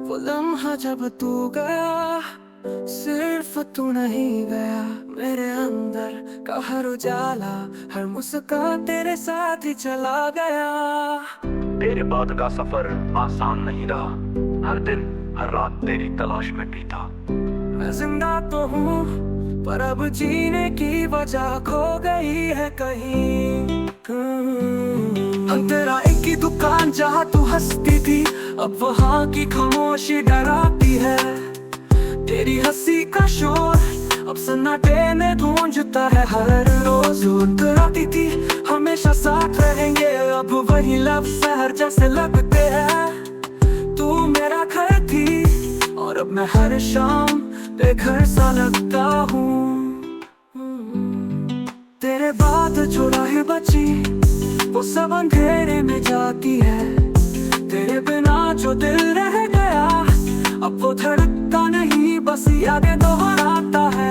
वो लम्हा जब तू गया, सिर्फ तू नहीं गया, मेरे अंदर का हर उजाला, हर मुस्कान तेरे साथ ही चला गया। तेरे बाद का सफर आसान नहीं रहा, हर दिन हर रात तेरी तलाश में बीता। मैं जिंदा तो हूँ पर अब जीने की वजह खो गई है कहीं। तेरा एक ही दुकान जहाँ तू हंसती थी, अब वहाँ की खामोशी डराती है। तेरी हंसी का शोर अब सन्नाटे में गूंजता है हर रोज। डराती थी हमेशा साथ रहेंगे, अब वही लफ्ज़ हर जैसे लगते हैं। तू मेरा घर थी और अब मैं हर शाम बेघर सा लगता हूँ। तेरे बाद जो राह बची वो सब अंधेरे में जाती है। तेरे बिना जो दिल रह गया, अब वो धड़कता नहीं, बस यादें दोहराता है।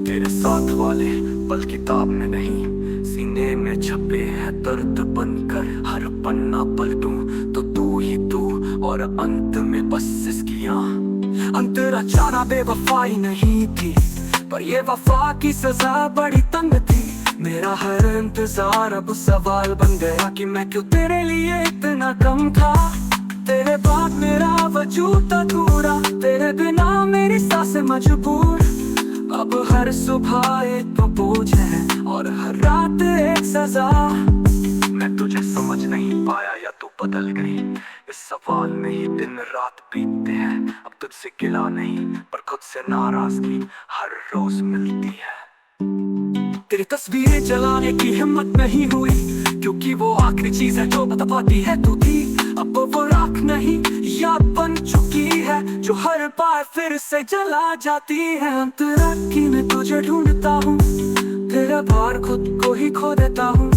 तेरे साथ वाले पल किताब में नहीं, सीने में छपे हैं दर्द बनकर। हर पन्ना पलटूं तो तू ही तू, और अंत में बस इसकी अंतरा चारा बेवफाई नहीं थी, पर ये वफा की सजा बड़ी तंग थी। मेरा हर इंतजार अब सवाल बन गया कि मैं क्यों तेरे लिए इतना कम था। तेरे बाद मेरा वजूद अधूरा, तेरे बिना मेरी सांसें मजबूर। अब हर सुबह एक तो बोझ है और हर रात एक सजा। मैं तुझे समझ नहीं पाया या तू बदल गई, इस सवाल में ही दिन रात बीतते हैं। अब तुझसे गिला नहीं पर खुद से नाराजगी हर रोज मिलती है। तेरी तस्वीरें जलाने की हिम्मत नहीं हुई, क्योंकि वो आखिरी चीज है जो बता पाती है तू थी। अब वो राख नहीं याद बन चुकी है, जो हर बार फिर से जला जाती है। अंतरात्मा में तुझे ढूंढता हूँ, तेरा भार खुद को ही खो देता हूँ।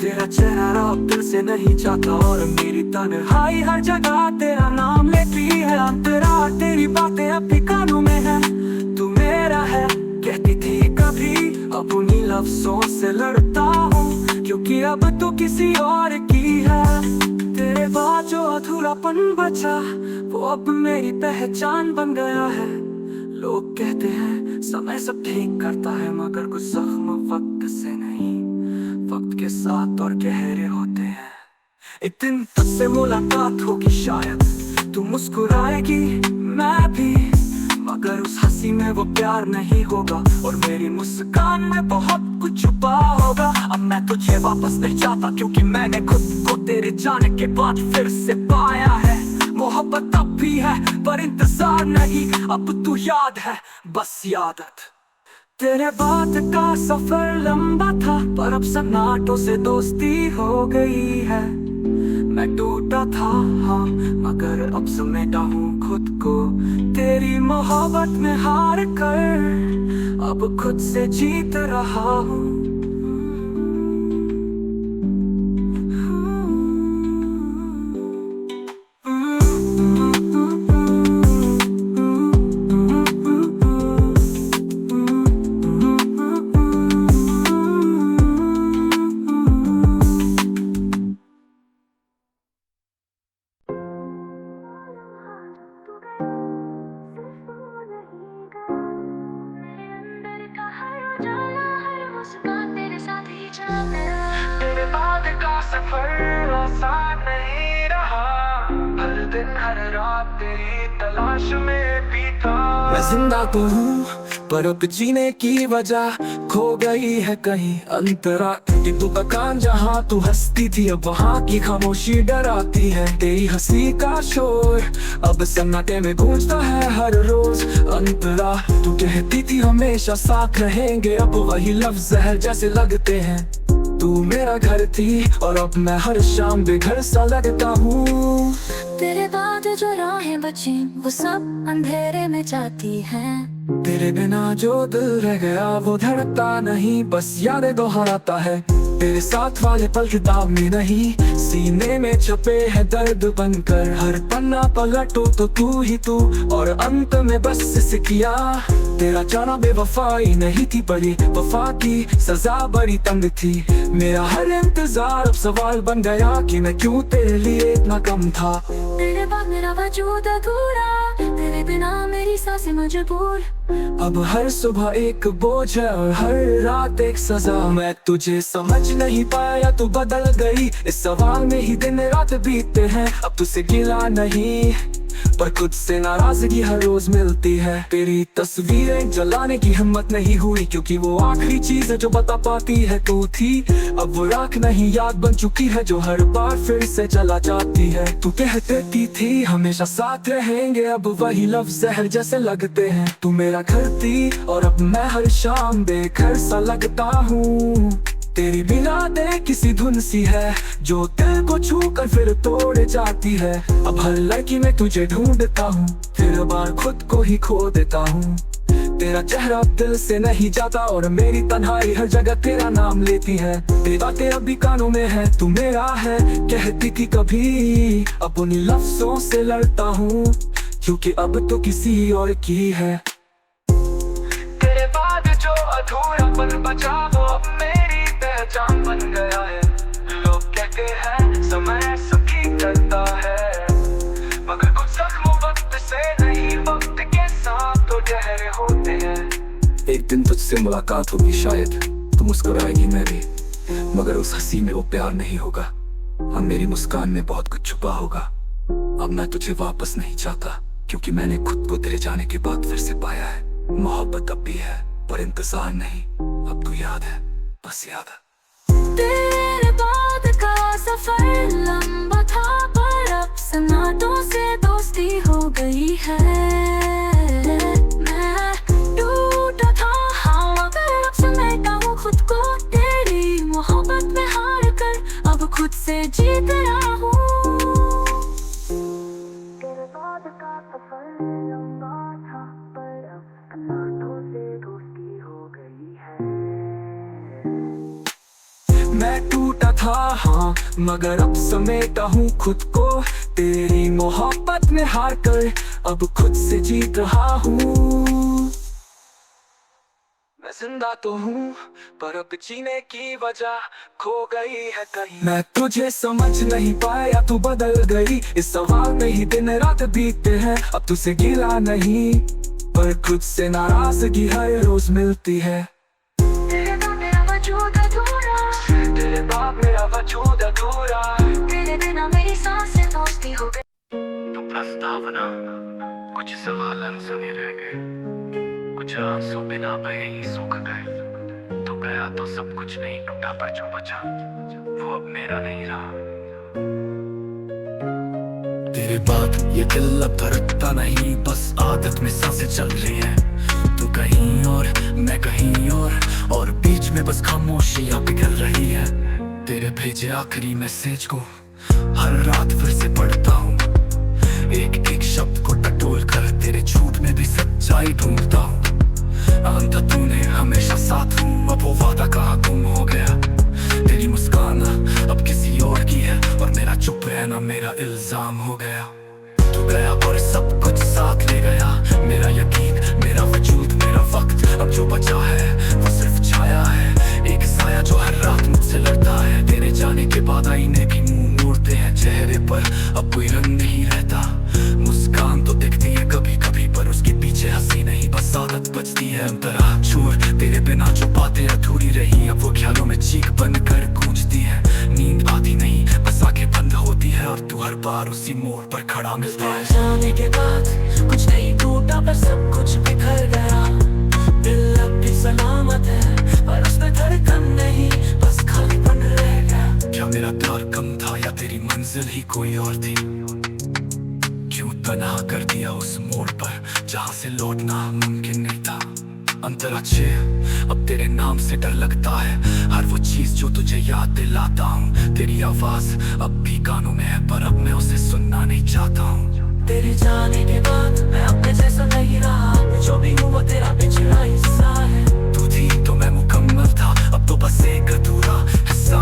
तेरा चेहरा अब दिल से नहीं जाता, और मेरी तन्हाई हर जगह तेरा नाम लेती है। अंतरा तेरी बातें अब भी कानों में है, तू मेरा है कहती थी कभी, अब उन्हीं लफ्जों से लड़ता हूँ, क्योंकि अब तू किसी और की है। तेरे बाद जो अधूरापन बचा वो अब मेरी पहचान बन गया है। लोग कहते हैं समय सब ठीक करता है, मगर कुछ जख्म वक्त से नहीं, वक्त के साथ और गहरे होते हैं। एक दिन तुझसे मुलाकात होगी, शायद तू मुस्कुराएगी मैं भी, मगर उस हंसी में वो प्यार नहीं होगा, और मेरी मुस्कान में बहुत कुछ छुपा होगा। अब मैं तुझे वापस नहीं चाहता, क्योंकि मैंने खुद को तेरे जाने के बाद फिर से पाया है। मोहब्बत अब भी है पर इंतजार नहीं, अब तू याद है बस यादत। तेरे बाद का सफर लंबा था, पर अब सन्नाटों से दोस्ती हो गई है। मैं टूटा था हाँ, मगर अब समेटा हूँ खुद को तेरी मोहब्बत में हार कर, अब खुद से जीत रहा हूँ। तेरे बाद का सफर आसान नहीं रहा, हर दिन हर रात तेरी तलाश में बीता। मैं जिंदा तो हूँ पर अब जीने की वजह खो गई है कहीं। अंतरा तू का कान जहाँ तू हंसती थी, अब वहाँ की खामोशी डराती है। तेरी हंसी का शोर अब सन्नाटे में गूंजता है हर रोज। अंतरा तू कहती थी हमेशा साथ रहेंगे, अब वही लफ्ज़ जहर जैसे लगते हैं। तू मेरा घर थी और अब मैं हर शाम बेघर सा लगता हूँ। तेरे बाद जो राहें बची वो सब अंधेरे में जाती हैं। तेरे बिना जो दिल रह गया वो धड़कता नहीं, बस यादें दोहराता है। तेरे साथ वाले पल किताब में नहीं, सीने में छपे है दर्द बनकर। हर पन्ना पलटो तो तू ही तू, और अंत में बस सिकिया। तेरा जाना बेवफाई नहीं थी, बड़ी वफा की सजा बड़ी तंग थी। मेरा हर इंतजार अब सवाल बन गया कि मैं क्यों तेरे लिए इतना कम था। तेरे बाद मेरा वजूद अधूरा, तेरे बिना मेरी सांसें मजबूर। अब हर सुबह एक बोझ है और हर रात एक सजा। मैं तुझे समझ नहीं पाया, तू बदल गई। इस सवाल में ही दिन रात बीतते हैं। अब तुझसे गिला नहीं, पर खुद से नाराजगी हर रोज मिलती है। तेरी तस्वीरें जलाने की हिम्मत नहीं हुई, क्योंकि वो आखिरी चीज है जो बता पाती है तू थी। अब वो राख नहीं याद बन चुकी है, जो हर बार फिर से चला जाती है। तू कहती थी हमेशा साथ रहेंगे, अब वही लफ्ज़ जहर जैसे लगते हैं। तू मेरा घर थी और अब मैं हर शाम बेघर सा लगता हूँ। तेरी बिना दे किसी धुन सी है, जो दिल को छू कर फिर तोड़ जाती है। अब हर लड़की में तुझे ढूंढता हूँ, फिर बार खुद को ही खो देता हूँ। तेरा चेहरा दिल से नहीं जाता, और मेरी तन्हाई हर जगह तेरा नाम लेती है। तेरी बातें अभी कानों में है, तू मेरा है कहती थी कभी। अब उन्हीं लफ्जों से लड़ता हूँ, क्योंकि अब तो किसी और की है। तेरे बाद जो अधूरा पल बचा, वो अब मेरी पहचान बन गया है। लोग कहते हैं समय सुखी करता है, मगर कुछ जख्म वक्त से नहीं, वक्त के साथ तो गहरे होते हैं। एक दिन तुझसे मुलाकात होगी शायद, तू मुस्कुराएगी मैं भी, मगर उस हंसी में वो प्यार नहीं होगा। अब मेरी मुस्कान में बहुत कुछ छुपा होगा। अब मैं तुझे वापस नहीं चाहता, क्योंकि मैंने खुद को तेरे जाने के बाद फिर से पाया है। मोहब्बत अब भी है, पर इंतजार नहीं। अब तू याद है, बस याद है। तेरे बाद का सफर लंबा था, पर अब सन्नाटों से दोस्ती हो गई है। मैं टूटा था हाँ, मगर अब समेटा हूँ खुद को तेरी मोहब्बत में हार कर। अब खुद से जीत रहा हूँ। तेरे बाद का सफर लंबा था, पर अब सन्नाटों से दोस्ती हो गई है। मैं टूटा था हाँ, मगर अब समेटा हूँ खुद को तेरी मोहब्बत में हार कर। अब खुद से जीत रहा हूँ। मैं जिंदा तो हूँ, पर अब जीने की वजह खो गई है कहीं। मैं तुझे समझ नहीं पाया, तू बदल गई। इस सवाल में ही दिन रात बीतते हैं। अब तुझसे गिला नहीं, पर खुद से नाराजगी हर रोज मिलती है। तेरे बाद मेरा वजूद अधूरा, तेरे बाद मेरा वजूद अधूरा। तेरे बिना मेरी सांसें दोस्ती हो गई। तो प्रस्तावना, कुछ सवाल अनसुने रह गए, कुछ आंसू बिना बहे ही सूख गए। तो गया तो सब कुछ नहीं टूटा, पर जो बचा वो अब मेरा नहीं रहा। तेरे बाद ये दिल अब धड़कता नहीं, बस आदत में सांसें चल रही हैं। तू कहीं और मैं कहीं और बीच में बस खामोशियां पिघल रही है। तेरे भेजे आखिरी मैसेज को हर रात फिर से पढ़ता हूँ। एक एक शब्द को टटोल कर तेरे झूठ में भी सच्चाई ढूंढता हूँ। अंत तूने हमेशा साथ हूँ, अब वो वादा कहाँ गुम हो गया। तेरी मुस्कान अब किसी और की है, और मेरा चुप रहना मेरा इल्जाम हो गया। तू गया और सब कुछ साथ ले गया, मेरा यकीन, मेरा वजूद, मेरा वक्त। अब जो बचा है वो सिर्फ छाया है, एक साया जो हर रात मुझसे लड़ता है। तेरे जाने के बाद आईने भी मुंह मोड़ते हैं, चेहरे पर अब कोई रंग नहीं रहता। मुस्कान तो दिखती है कभी कभी, पर उसके पीछे हंसी नहीं, बस आदत बचती है अंतरा छोड़। तेरे बिना जो बातें अधूरी रही, अब वो ख्यालों में चीख बनकर गूंजती है। नींद आती नहीं, बस आंखें बंद होती है, और तू हर बार उसी मोड़ पर खड़ा मिलता है। जाने के बाद कुछ नहीं टूटा, पर सब कुछ बिखर गया। दिल अब भी सलामत है, पर उसमें धड़कन नहीं, बस खालीपन रह गया। क्या मेरा प्यार कम था, या तेरी मंजिल ही कोई और थी? क्यों तन्हा कर दिया उस मोड़ पर, जहाँ से लौटना मुमकिन नहीं था। अंतराक्षे अब तेरे नाम से डर लगता है, हर वो चीज जो तुझे याद दिलाता हूँ। तेरी आवाज अब भी कानों में है, पर अब मैं उसे सुनना नहीं चाहता हूँ। तेरे जाने के बाद मैं अपने जैसा नहीं रहा, जो भी हूँ वो तेरा पिछड़ा हिस्सा है। तू थी तो मैं मुकम्मल था, अब तो बस एक अधूरा हिस्सा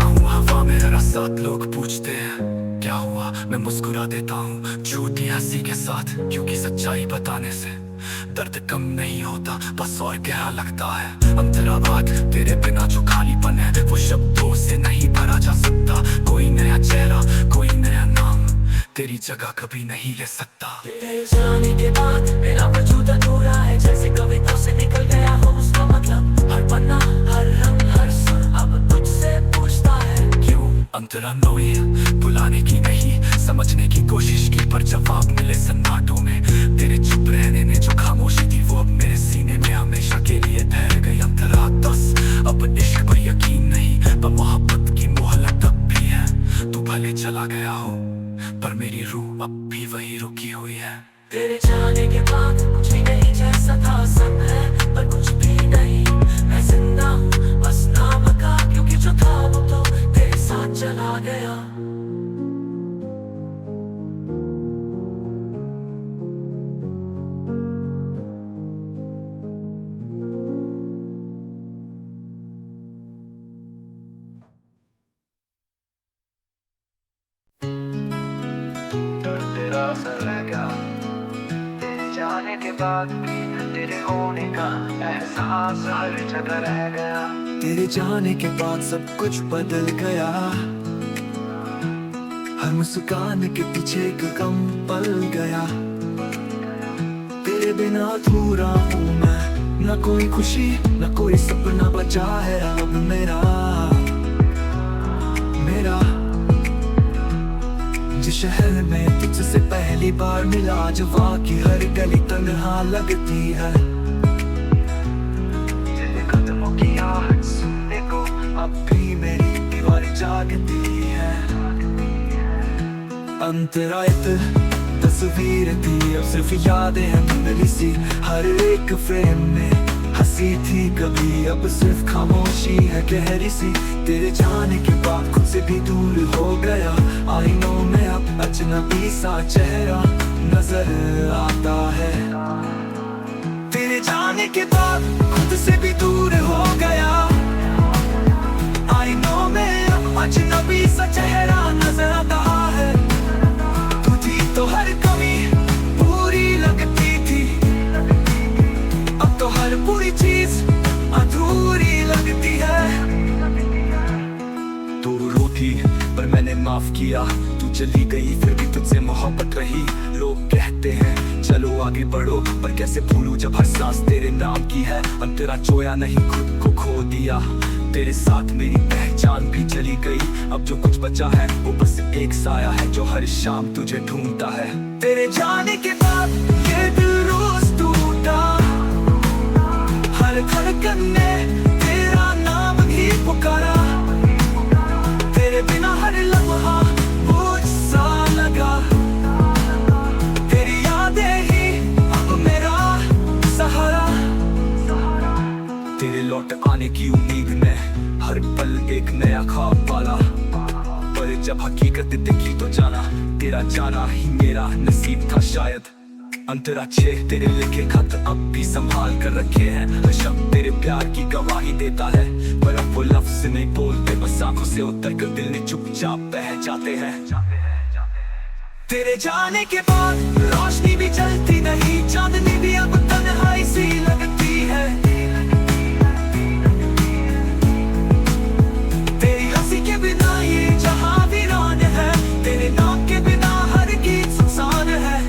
दर्द कम नहीं होता, बस और गहरा लगता है। अंतरा बात तेरे बिना जो खालीपन है वो शब्दों से नहीं भरा जा सकता। कोई नया चेहरा, कोई नया नाम तेरी जगह कभी नहीं ले सकता। तेरे जाने के बाद मेरा वजूद अधूरा है, जैसे कविता से निकल गया हो उसका मतलब। हर पन्ना, हर रंग, हर सुर अब तुझसे पूछता है क्यों। अंतरा नोई बुलाने की नहीं, समझने की कोशिश की, पर जवाब मिले सन्नाटों में। तेरे चुप रहने में जो खामोशी थी वो अब मेरे सीने में हमेशा के लिए ठहर गई। अंतरा 10 अब इश्क पर यकीन नहीं, पर मोहब्बत की मोहलत अब भी है। तू भले चला गया हो पर मेरी रूह अब भी वही रुकी हुई है। तेरे जाने के बाद कुछ भी नहीं जैसा था, सब है पर कुछ भी नहीं। मैं जिंदा हूँ बस नाम का, क्योंकि जो था वो तो तेरे साथ चला गया। तेरा असर रह गया तेरे जाने के बाद भी, तेरे होने का एहसास हर जगह रह गया। तेरे जाने के बाद सब कुछ बदल गया, हर मुस्कान के पीछे एक गम पल गया। तेरे बिना अधूरा हूँ मैं, न कोई खुशी न कोई सपना बचा है अब मेरा। जिस शहर में तुझसे पहली बार मिला, जवा की हर गली तन्हा लगती है। तेरे कदमों की आहट सुनने को अब भी मेरी दीवारें जागती है। अंतरायत तस्वीर थी अब सिर्फ यादें हैं धुंधली सी, हर एक फ्रेम में हंसी थी कभी अब सिर्फ खामोशी है गहरी सी। तेरे जाने के बाद खुद से भी दूर हो गया, आईनों में अब अजनबी सा चेहरा नजर आता है। तेरे जाने के बाद खुद से भी दूर हो गया, आईनों में अब अजनबी सा चेहरा नजर आता है। तू थी तो हर कमी पूरी लगती थी, अब तो हर पूरी चीज अधूरी लगती है। तू रोती पर मैंने माफ किया, तू चली गई फिर भी तुझसे मोहब्बत रही। लोग कहते हैं चलो आगे बढ़ो, पर कैसे भूलूं जब हर सांस तेरे नाम की है। अंतरा चोया नहीं खुद को खो दिया, तेरे साथ मेरी पहचान भी चली गई। अब जो कुछ बचा है वो बस एक साया है जो हर शाम तुझे ढूंढता है। तेरे जाने के बाद ये दिल रोज टूटा, हर धड़कन ने तेरा नाम ही पुकारा। तेरे बिना हर लम्हा बोझ सा लगा, तेरी यादें ही अब मेरा सहारा। तेरे लौट आने की उम्मीद में हर पल एक नया ख्वाब पाला, पर जब हकीकत दिखी तो जाना तेरा जाना ही मेरा नसीब था शायद। अंतरा 6 तेरे लिखे खत अब भी संभाल कर रखे हैं, हर शब्द तेरे प्यार की गवाही देता है। पर अब वो लफ्ज नहीं बोलते, बस आंखों से उतर कर दिल ने चुपचाप बह जाते हैं। तेरे जाने के बाद रोशनी भी जलती नहीं, चांदनी भी अब तन्हाई सी लगती है। तेरी हंसी के बिना ये जहां वीरान है, तेरे नाम के बिना हर गीत सुनसान है।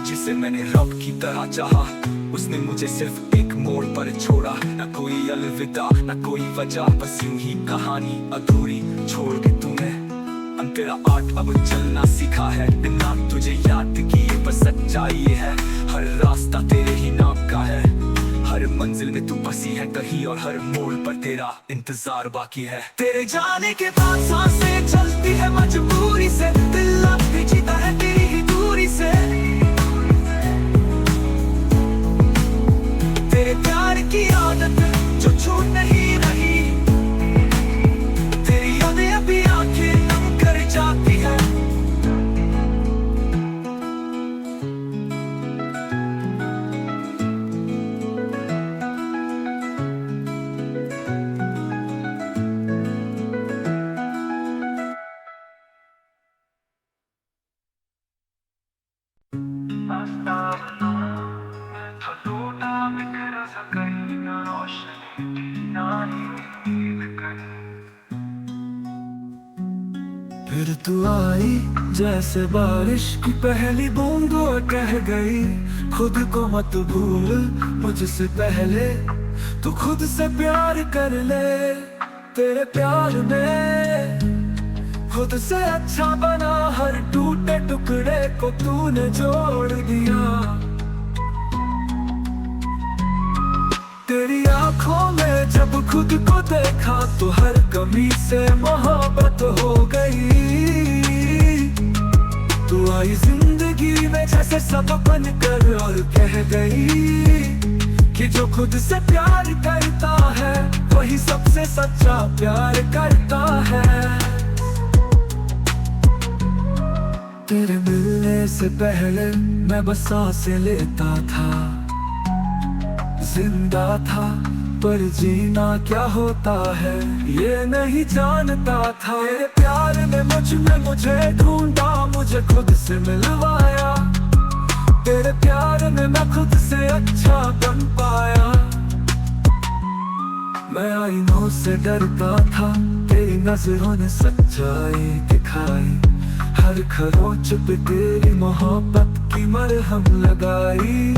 जिसे मैंने रब की तरह चाहा, उसने मुझे सिर्फ एक मोड़ पर छोड़ा। न कोई अलविदा न कोई वजह, बस यूं ही कहानी अधूरी छोड़ के तूने। अंतरा 8 अब चलना सीखा है, बिना तुझे याद किए बस सच्चाई ये है। हर रास्ता तेरे ही नाम का है, हर मंजिल में तू बसी है कहीं, और हर मोड़ पर तेरा इंतजार बाकी है। तेरे जाने के बाद सांसें चलती है मजबूरी से, दिल अब भी जीता है तेरी ही दूरी से। तेरे प्यार की आदत जो छूट नहीं रही, तेरी यादें अभी आंखें नम कर जाती है। तू आई जैसे बारिश की पहली बूंद और कह गई खुद को मत भूल मुझसे पहले तू खुद से प्यार कर ले। तेरे प्यार में खुद से अच्छा बना, हर टूटे टुकड़े को तूने जोड़ दिया। तेरी आंखों में जब खुद को देखा तो हर कमी से मोहब्बत हो गई। तू आई जिंदगी में जैसे सब बन कर और कह गई कि जो खुद से प्यार करता है वही सबसे सच्चा प्यार करता है। तेरे मिलने से पहले मैं बस सांसें लेता था, जिंदा था पर जीना क्या होता है ये नहीं जानता था। तेरे प्यार ने मुझ में मुझे ढूंढा, मुझे खुद से मिलवाया। तेरे प्यार में मैं खुद से अच्छा बन पाया। मैं आईनों से डरता था, तेरी नजरों ने सच्चाई दिखाई। हर खरोंच पे तेरी मोहब्बत की मरहम लगाई।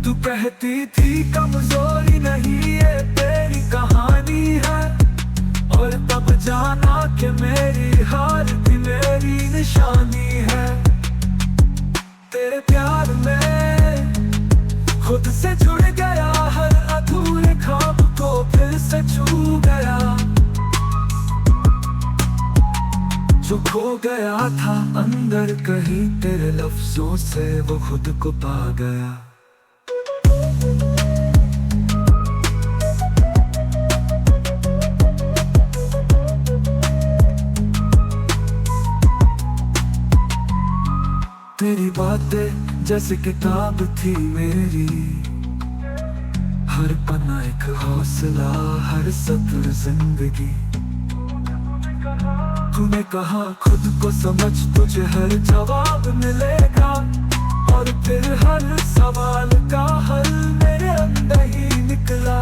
तू कहती थी कमजोरी नहीं ये तेरी कहानी है, और तब जाना कि मेरी हार भी मेरी निशानी है। तेरे प्यार में खुद से जुड़ गया, हर अधूरे ख्वाब को फिर से छू गया। जो खो गया था अंदर कहीं तेरे लफ्जों से वो खुद को पा गया। तेरी बातें जैसे किताब थी मेरी, हर पन्ना एक हौसला, हर सत्र जिंदगी। तूने कहा खुद को समझ तुझे हर जवाब मिलेगा, और फिर हर सवाल का हल मेरे अंदर ही निकला।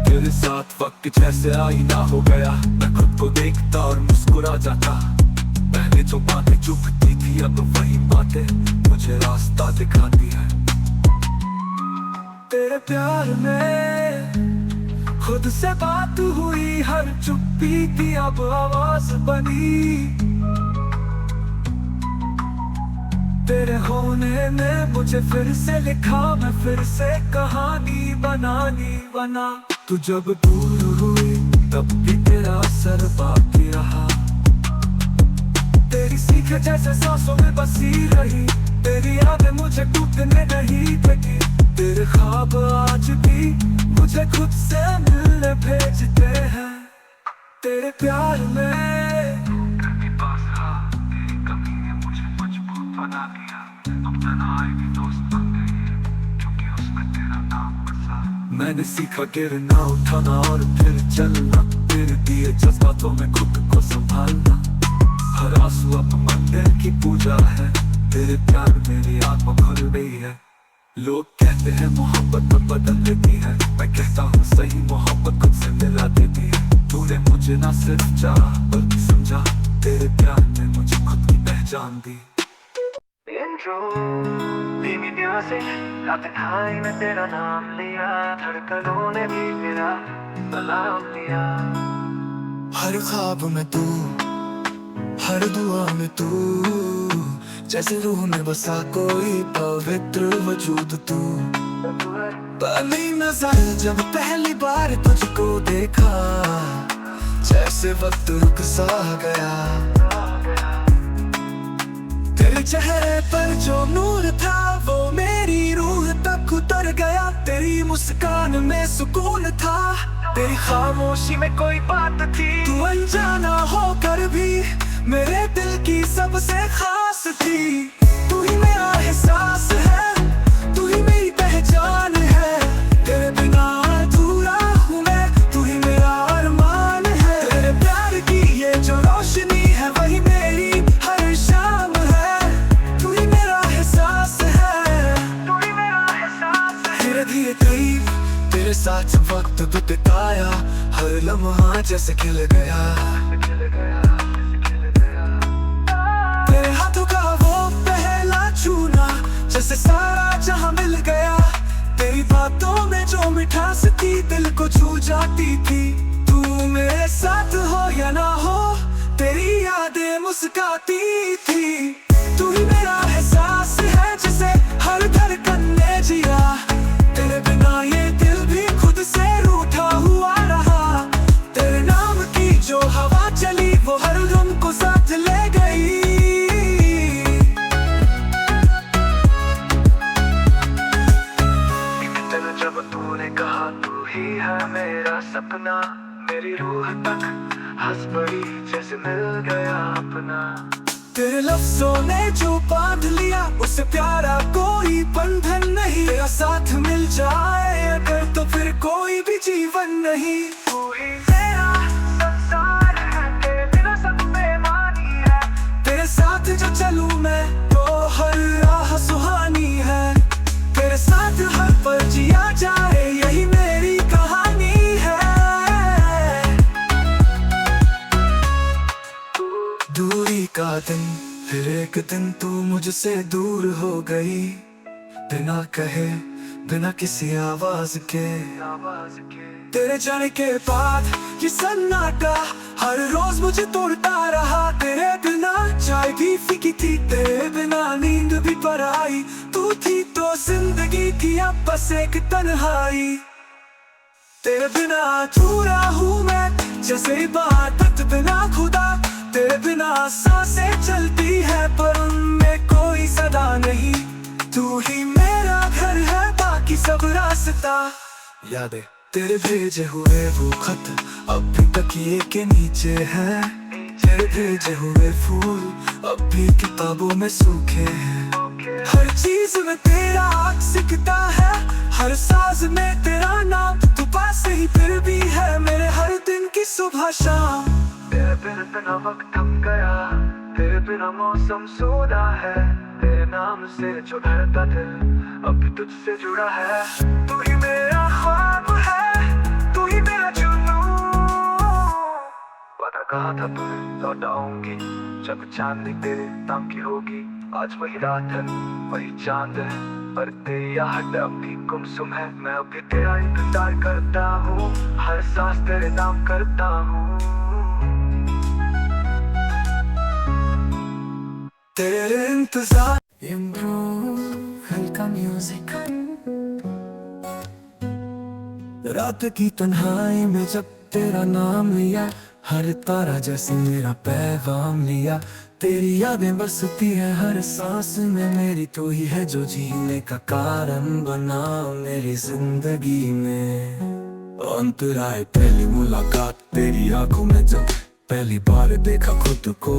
तेरे साथ वक्त जैसे आईना हो गया, मैं खुद को देखता और मुस्कुरा जाता। पहले जो बातें चुभती थी अब वही बातें मुझे रास्ता दिखाती है। तेरे प्यार में खुद से बात हुई, हर चुप्पी की अब आवाज बनी। तेरे होने ने मुझे फिर से लिखा, मैं फिर से कहानी बना। तू जब दूर हुई तब भी तेरा असर बाकी रहा। तेरी सीख जैसे सांसों में बसी रही, तेरी यादें मुझे टूटने नहीं देती। तेरे ख्वाब आज भी मुझे खुद से मिलने भेजते हैं। तेरे प्यार में कभी पास रहा, तेरी कमी ने मुझे मजबूत बना दिया। अब तन्हाई भी दोस्त बन गई है, क्योंकि उसमें तेरा नाम बसा। मैंने सीखा गिरना उठाना और फिर चलना, तेरे दिए जज्बातों में खुद को संभालना। हर आंसू अब मंदिर की पूजा है, तेरे प्यार मेरी आत्मा खुल गई है। लोग कहते हैं मोहब्बत बदल देती है, मैं कहता हूँ सही मोहब्बत खुद से मिला देती है। तूने मुझे ना सिर्फ चाहा बल्कि समझा, तेरे प्यार ने मुझे खुद की पहचान दी। में तेरा नाम लिया, धड़कनों ने भी मेरा सलाम लिया। हर ख्वाब में तू, हर दुआ में तू, जैसे रूह में बसा कोई पवित्र वजूद तू। पहली नजर जब पहली बार तुझको देखा, जैसे वक्त रुक सा गया। तेरे चेहरे पर जो नूर था वो मेरी रूह तक उतर गया। तेरी मुस्कान में सुकून था, तेरी खामोशी में कोई बात थी। तू अनजाना होकर भी मेरे दिल की सबसे खास थी। तू ही मेरा एहसास है, तू ही मेरी पहचान है। तेरे बिना अधूरा हूँ मैं, तू ही मेरा अरमान है। तेरे प्यार की ये जो रोशनी है वही मेरी हर शाम है। तू ही मेरा एहसास है, तू ही मेरा एहसास है। धीरे धीरे करीब तेरे साथ वक्त बिताया, हर लम्हा जैसे खिल गया। जैसे सारा जहां मिल गया। तेरी बातों में जो मिठास थी दिल को छू जाती थी। तू मेरे साथ हो या ना हो, तेरी यादें मुस्काती थी। तू ही मेरा एहसास है जिसे हर धड़कन ने जिया। तेरे बिना ये दिल भी खुद से रूठा हुआ रहा। तेरे नाम की जो हवा चली वो हर गम को साथ ले गई। जब तूने कहा तू ही है मेरा सपना, मेरी रूह तक हंस पड़ी जैसे मिल गया अपना। तेरे लफ्जों ने जो बांध लिया उससे प्यारा कोई बंधन नहीं। तेरा साथ मिल जाए अगर तो फिर कोई भी जीवन नहीं। तू ही मेरा संसार है, तेरे बिना सब बेमानी है। तेरे साथ जो चलूं मैं तो हर राह सुहानी है। तेरे साथ हर पल जिया जाए यही मेरी कहानी है। दूरी का दिन फिर एक दिन तू मुझसे दूर हो गई। बिना कहे बिना किसी आवाज के। तेरे जाने के बाद ये सन्नाटा हर रोज मुझे तोड़ता रहा। तेरे बिना चाय भी फीकी थी, तेरे बिना नींद भी पराई। तू थी तो जिंदगी थी अब बस एक तन्हाई। तेरे बिना अधूरा हूँ मैं जैसे इबादत बिना खुदा। तेरे बिना सांसें चलती है पर उनमें कोई सदा नहीं। तू ही मेरा घर है बाकी सब रास्ता। यादें तेरे भेजे हुए वो खत अब भी तकिए के नीचे है। तेरे भेजे हुए फूल अब भी किताबों में सूखे हैं। हर चीज में तेरा आग सिकता है, हर साज में तेरा नाम। तू पास ही फिर भी है मेरे हर दिन की सुबह शाम। तेरे बिना वक्त थम गया, तेरे बिना मौसम सोदा है। तेरे नाम से जो डरता दिल अब भी तुझसे जुड़ा है। तू ही मेरा ख्वाब है, तू ही मेरा जुनून। वादा कहा था तुम्हें लौट आऊंगी जब चांदनी तेरे नाम की होगी। आज वही रात है वही चांद है पर तेरी आहट अब भी गुमसुम है। मैं अब भी तेरा इंतजार करता हूँ, हर सांस तेरे नाम करता हूँ। तेरे इंतजार इम्प्रूव हल्का म्यूजिक। रात की तन्हाई में जब तेरा नाम लिया, हर तारा जैसे मेरा पैगाम लिया। तेरी यादें बसती है हर सांस में मेरी। तू ही है जो जीने का कारण बना मेरी जिंदगी में। अंतराय पहली मुलाकात तेरी आंखों में जब पहली बार देखा खुद को।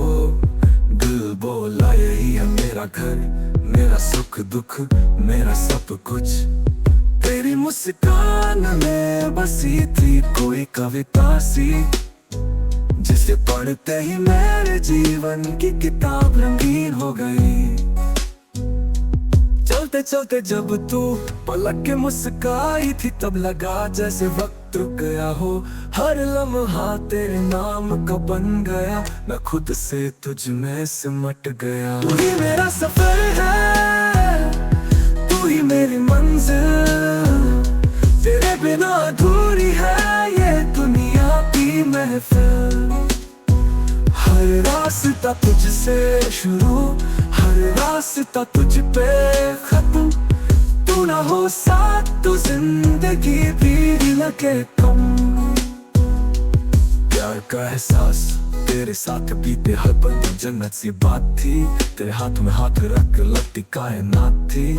दिल बोला यही है मेरा घर, मेरा सुख दुख मेरा सब कुछ। तेरी मुस्कान में बसी थी कोई कविता सी, जिसे पढ़ते ही मेरे जीवन की किताब रंगीन हो गई। चलते चलते जब तू पलक के मुस्काई थी तब लगा जैसे वक्त रुक गया हो। हर लम्हा तेरे नाम का बन गया, मैं खुद से तुझ में सिमट गया। तू ही मेरा सफर है, तू ही मेरी मंजिल। तेरे बिना अधूरी है ये दुनिया की महफिल। हर रास्ता तुझसे शुरू, हर रास्ता तुझ पे खत्म। तू ना हो साथ तो जिंदगी भी लगे कम। प्यार का एहसास तेरे साथ बीते हर पल जन्नत सी बात थी। तेरे हाथ में हाथ रख लगती कायनात थी।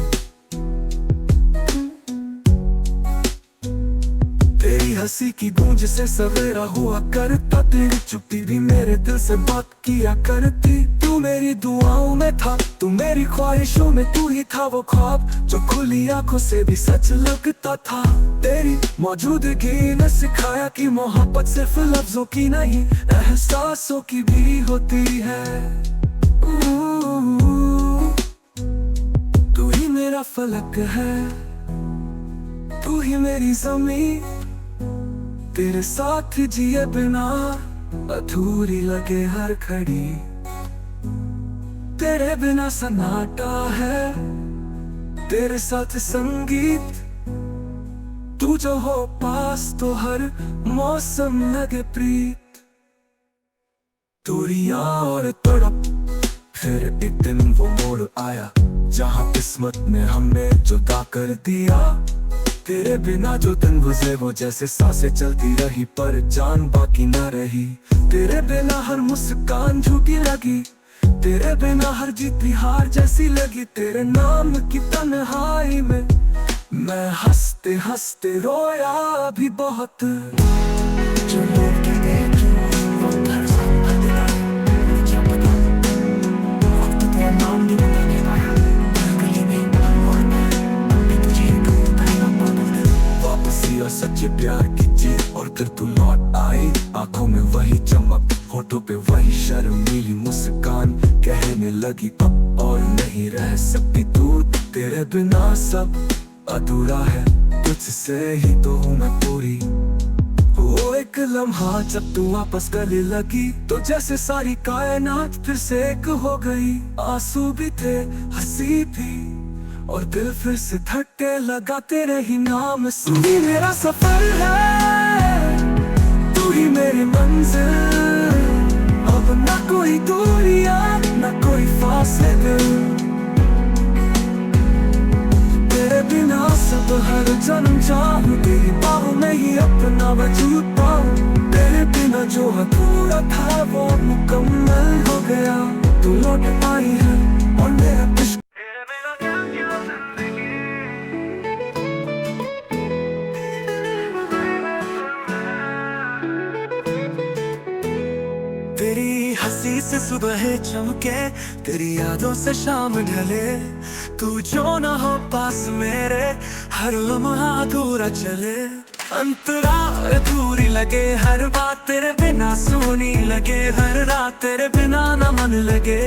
तेरी हंसी की गूंज से सवेरा हुआ करता, तेरी चुप्पी भी मेरे दिल से बात किया करती। तू मेरी दुआओं में था, तू मेरी ख्वाहिशों में, तू ही था वो ख्वाब जो खुली आंखों से भी सच लगता था। तेरी मौजूदगी ने सिखाया कि मोहब्बत सिर्फ लफ्जों की नहीं, एहसासों की भी होती है। तू ही मेरा फलक है, तू ही मेरी ज़मीं। तेरे साथ जिए बिना अधूरी लगे हर घड़ी। तेरे बिना सन्नाटा है, तेरे साथ संगीत, तू जो हो पास तो हर मौसम लगे प्रीत। दूरियां और तड़प, फिर एक दिन वो मोड़ आया जहाँ किस्मत ने हमें जुदा कर दिया। तेरे बिना जो दिन गुजरे वो जैसे सांसें चलती रही पर जान बाकी न रही। तेरे बिना हर मुस्कान झूठी लगी, तेरे बिना हर जीत भी हार जैसी लगी। तेरे नाम की तन्हाई में मैं हंसते हंसते रोया भी बहुत। जो लोग कहते हैं कि वक्त हर साल बदलता है, मुझे क्या पता वक्त तेरा नाम नहीं बताने पाया। गली में और मैं अब भी तुझे ही ढूंढता है ना पागल। वापसी और सच्चे प्यार की जीत और फिर तू लौट आई। आंखों में वही चमक, होठों पे वही शर्मीली मुस्कान। कहने लगी अब और नहीं रह सकती तू। तेरे बिना सब अधूरा है, तुझसे ही तो हूँ मैं पूरी। वो एक लम्हा जब तू वापस गले लगी तो जैसे सारी कायनात फिर से एक हो गई। आंसू भी थे, हंसी भी, और दिल फिर से धड़के लगा तेरे ही नाम से। तू ही मेरा सफर है, तू ही मेरी मंजिल। अब ना कोई दूरियां, ना कोई फासले दिल। तेरे बिना सब हर जन्म चाहूं, तेरी बाहों में ही अपना वजूद पाऊं। तेरे बिना जो अधूरा था वो मुकम्मल हो गया। तू लौट आई है और मेरा इश्क। तेरी हंसी से सुबह चमके, तेरी यादों से शाम ढले। तू जो ना हो पास मेरे, हर लम्हा अधूरा चले। अंतरा अधूरी लगे, हर बात तेरे बिना सुनी लगे। हर रात तेरे बिना न मन लगे,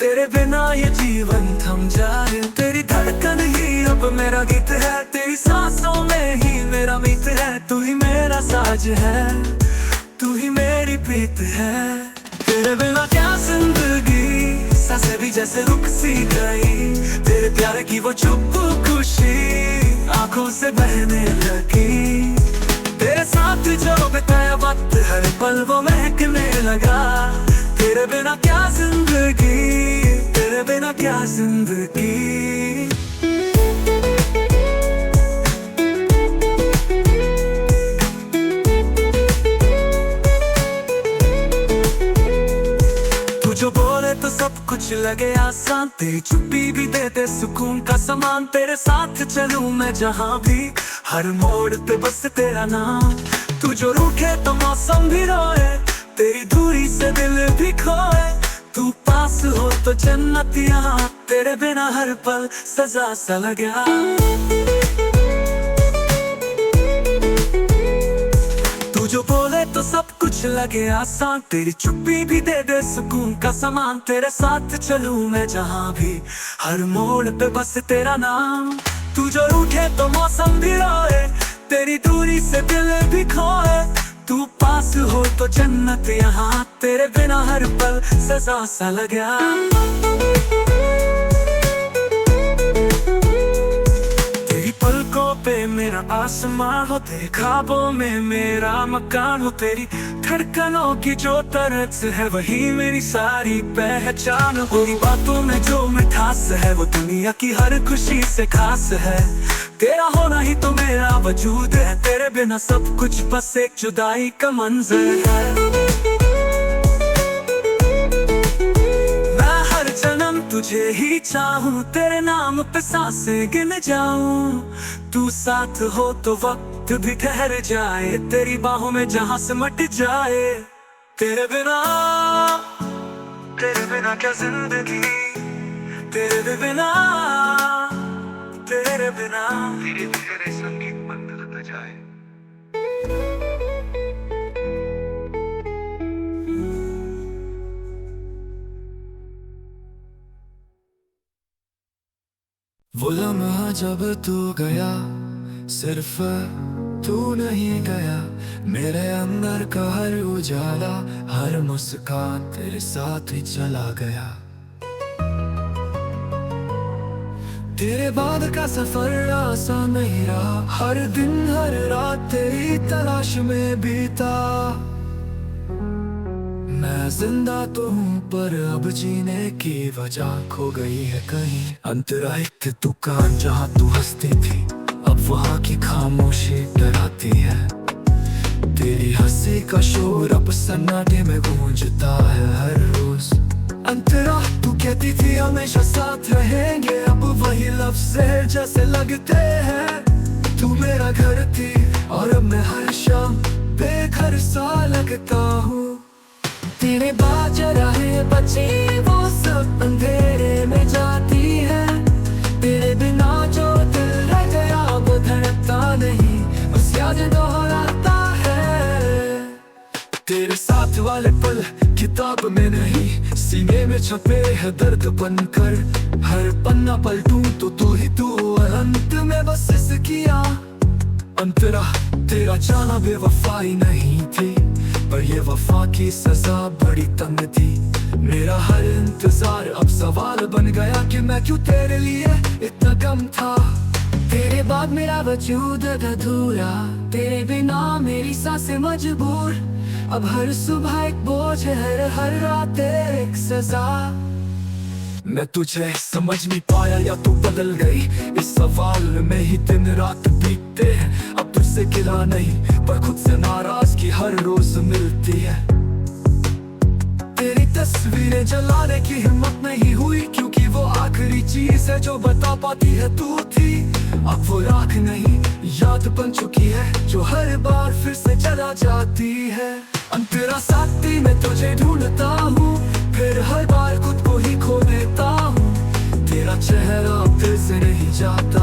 तेरे बिना ये जीवन थम जाए। तेरी धड़कन ही अब मेरा गीत है, तेरी सांसों में ही मेरा मीत है। तू ही मेरा साज है, तू ही मेरी प्रीत है। तेरे बिना क्या जिंदगी, सांसें भी जैसे रुक सी गई। तेरे प्यार की वो चुप खुशी आंखों से बहने लगी। तेरे साथ जो बिताया वक्त हर पल वो महकने लगा। तेरे बिना क्या जिंदगी, तेरे बिना क्या जिंदगी। जो बोले तो सब कुछ लगे आसान, तेरी चुप्पी भी दे दे सुकून का समान। तेरे साथ चलूं मैं जहाँ भी, हर मोड़ पे बस तेरा नाम। तू जो रूठे तो मौसम भी रोए, तेरी दूरी से दिल भी खोए। तू पास हो तो जन्नत यहाँ, तेरे बिना हर पल सजा सा लगा। तू जो बोले तो सब कुछ लगे आसान, तेरी चुप्पी भी दे दे सुकून का समान। तेरे साथ चलूं मैं जहाँ भी, हर मोड़ पे बस तेरा नाम। तू जो रूठे तो मौसम भी रोए, तेरी दूरी से दिल भी खोए। तू पास हो तो जन्नत यहाँ, तेरे बिना हर पल सजा सा लगा। पे मेरा आसमां हो, तेरे ख्वाबों में मेरा मकान हो। तेरी धड़कनों की जो तरस है वही मेरी सारी पहचान हो। तेरी बातों में जो मिठास है वो दुनिया की हर खुशी से खास है। तेरा होना ही तो मेरा वजूद है, तेरे बिना सब कुछ बस एक जुदाई का मंजर है। जन्म तुझे ही चाहूं, तेरे नाम पे सांसें गिन जाऊं। तू साथ हो तो वक्त भी ठहर जाए, तेरी बाहों में जहां सिमट जाए। तेरे बिना क्या जिंदगी, तेरे बिना धीरे धीरे संगीत बदलता जाए। वो लम्हा जब तू गया, सिर्फ तू नहीं गया। मेरे अंदर का हर उजाला, हर मुस्कान तेरे साथ ही चला गया। तेरे बाद का सफर आसान नहीं रहा, हर दिन हर रात तेरी तलाश में बीता। मैं जिंदा तो हूँ पर अब जीने की वजह खो गई है कहीं। अंतरा एक दुकान जहाँ तू हंसती थी, अब वहाँ की खामोशी डराती है। तेरी हंसी का शोर अब सन्नाटे में गूंजता है हर रोज। अंतरा तू कहती थी हमेशा साथ रहेंगे, अब वही लफ्ज़ जैसे लगते हैं। तू मेरा घर थी और अब मैं हर शाम बेघर सा लगता हूँ। तेरे बाद राहें बची वो सब अंधेरे में जाती है। तेरे बिना जो दिल रह गया वो धड़कता नहीं, बस याद दोहराता है। तेरे साथ वाले पल किताब में नहीं, सीने में छपे है दर्द बनकर। हर पन्ना पलटूं तो तू ही तू, और अंत में बस इसकिया। अंतरा तेरा जाना बेवफाई नहीं थी, पर ये वफा की सजा बड़ी तंग थी। मेरा हर इंतजार अब सवाल बन गया कि मैं क्यों तेरे लिए इतना कम था। तेरे बाद मेरा वजूद अधूरा, तेरे बिना मेरी सांसें मजबूर। अब हर सुबह एक बोझ है, हर रात एक सजा। मैं तुझे समझ नहीं पाया या तू बदल गई, इस सवाल में ही दिन रात बीतते हैं। अब तुझसे गिला नहीं पर खुद से नाराज की हर रोज मिलती है। तेरी तस्वीरें जलाने की हिम्मत नहीं हुई, क्योंकि वो आखिरी चीज है जो बता पाती है तू थी। अब वो राख नहीं याद बन चुकी है, जो हर बार फिर से चला जाती है। अंतरा साथी मैं तुझे ढूंढता हूँ, फिर हर बार खुद को ही खो देता हूँ। तेरा चेहरा दिल से नहीं जाता,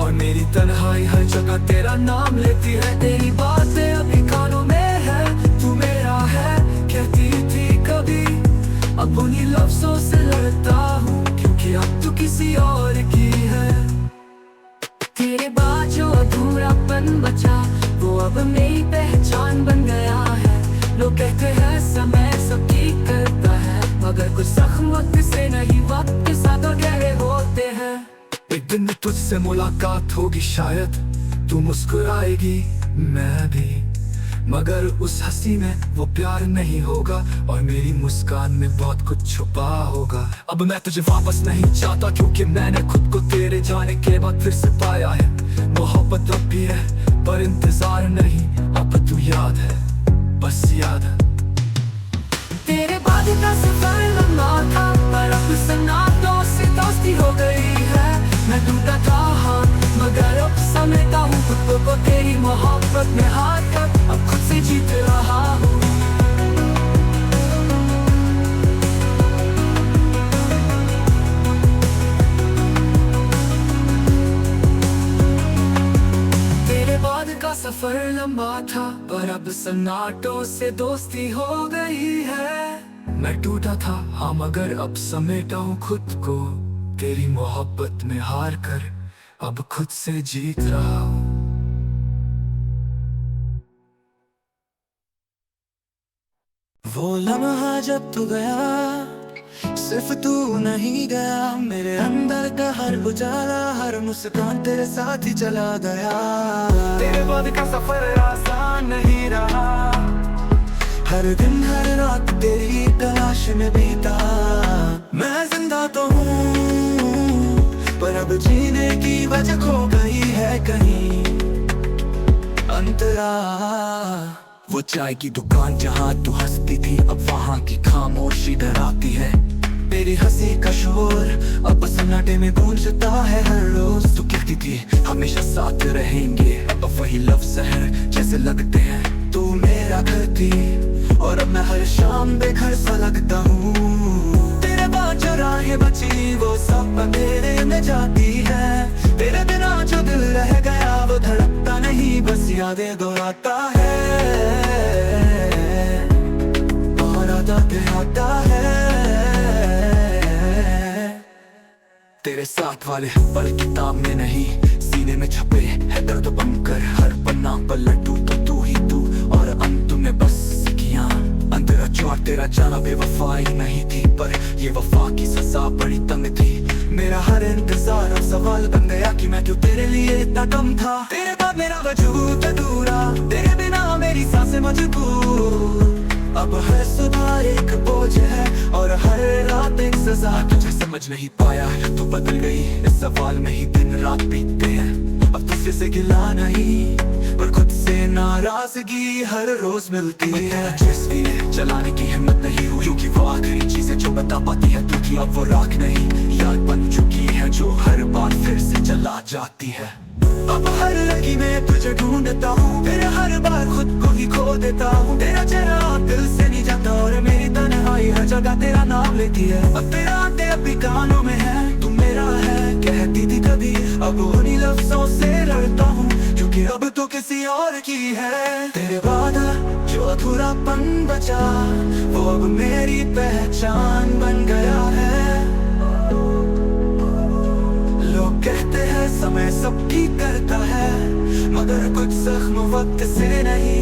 और मेरी तन्हाई हर जगह तेरा नाम लेती है। तेरी बातें अभी कानों में है, तू मेरा है कहती थी कभी। अब उन्हीं लफ्जों से लड़ता हूँ, क्योंकि अब तू किसी और की है। तेरे बाद जो अधूरापन बचा वो अब मेरी पहचान बन गया है। लोग कहते हैं समय सब ठीक करता है, मगर कुछ जख्म वक्त से नहीं वक्त के साथ और गहरे होते हैं। एक दिन तुझसे मुलाकात होगी शायद, तू मुस्कुराएगी मैं भी, मगर उस हंसी में वो प्यार नहीं होगा, और मेरी मुस्कान में बहुत कुछ छुपा होगा। अब मैं तुझे वापस नहीं चाहता, क्योंकि मैंने खुद को तेरे जाने के बाद फिर से पाया है। मोहब्बत अब भी है पर इंतजार नहीं, अब तू याद है बस याद है। तेरे बाद का सफर लंबा था, पर अब सन्नाटों से दोस्ती हो गई है। मैं टूटा था हाँ, मगर अब समेटा हूँ खुद को तेरी मोहब्बत में हार कर। अब खुद से जीत रहा हूँ। तेरे बाद का सफर लंबा था, पर अब सन्नाटों से दोस्ती हो गई है। मैं टूटा था हाँ, मगर अब समेटा हूँ खुद को तेरी मोहब्बत में हार कर। अब खुद से जीत रहा हूँ। वो लम्हा जब तू गया, सिर्फ तू नहीं गया, मेरे अंदर का हर उजाला हर मुस्कान तेरे साथ ही चला गया। तेरे बाद का सफर आसान नहीं रहा, हर दिन हर रात तेरी तलाश में बीता। मैं जिंदा तो हूँ पर अब जीने की वजह खो गई है कहीं। अंतरा वो चाय की दुकान जहाँ तू हंसती थी, अब वहाँ की खामोशी डराती है। तेरी हंसी का शोर अब सन्नाटे में गूंजता है हर रोज। तू कहती थी हमेशा साथ रहेंगे, अब वही लफ्ज़ है जैसे लगते हैं। तू मेरा घर थी और अब मैं हर शाम बेघर सा लगता हूँ। तेरे बाद जो राहें बची वो सब अंधेरे में जाती है। तेरे बिना जो दिल रह गया वो धड़कता नहीं, बस यादें दोहराता है और आता है। तेरे साथ वाले पल किताब में नहीं, सीने में छपे है दर्द बनकर। हर पन्ना पलटूं तो तू ही तू, और अंत में बस किया। अंतरा जो तेरा जाना बेवफाई नहीं थी, पर ये वफा की सजा बड़ी तंग थी। मेरा हर इंतजार अब सवाल मेरा दम था, तेरे बाद मेरा वजूद अधूरा, तेरे बिना मेरी सांसें मजबूर। अब हर सुबह एक बोझ है और हर रात एक सजा। तुझे समझ नहीं पाया तू बदल गई, इस सवाल में ही दिन रात बीतते हैं। अब तुझसे से गिला नहीं पर खुद से नाराजगी हर रोज मिलती है। तस्वीरें जलाने की हिम्मत नहीं हुई, क्योंकि वो आखिरी चीजें जो बता पाती है तू कि अब वो राख नहीं याद बन चुकी है, जो हर बार फिर से जला जाती है। अब हर लगी में तुझे ढूंढता हूँ, तेरे हर बार खुद को ही खो देता हूँ। तेरा चेहरा दिल से नहीं जाता और मेरी तन्हाई हर जगह तेरा नाम लेती है। अब तेरा आते अभी कानों में है, तू मेरा है कहती थी कभी, अब उन्हीं लफ्जों से लड़ता हूँ, क्योंकि अब तो किसी और की है। तेरे बाद जो अधूरापन बचा वो अब मेरी पहचान बन गया है। लोग कहते हैं समय सब ठीक करता है, मगर कुछ जख्म वक्त से नहीं,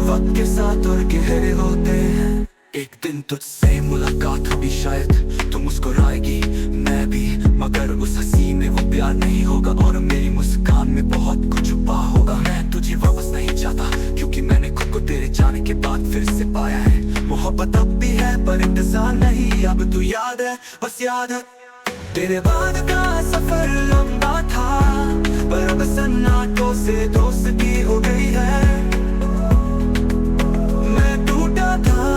वक्त के साथ और गहरे होते हैं। एक दिन तुझसे मुलाकात होगी, शायद तू मुस्कुराएगी मैं भी, मगर उस हंसी में वो प्यार नहीं होगा और मेरी मुस्कान में बहुत कुछ छुपा होगा। मैं तुझे वापस नहीं चाहता, क्योंकि मैंने खुद को तेरे जाने के बाद फिर से पाया है। मोहब्बत अब भी है पर इंतजार नहीं, अब तू याद है बस याद है। तेरे बाद का सफर लंबा था पर अब सन्नाटों से दोस्ती हो गई है। मैं टूटा था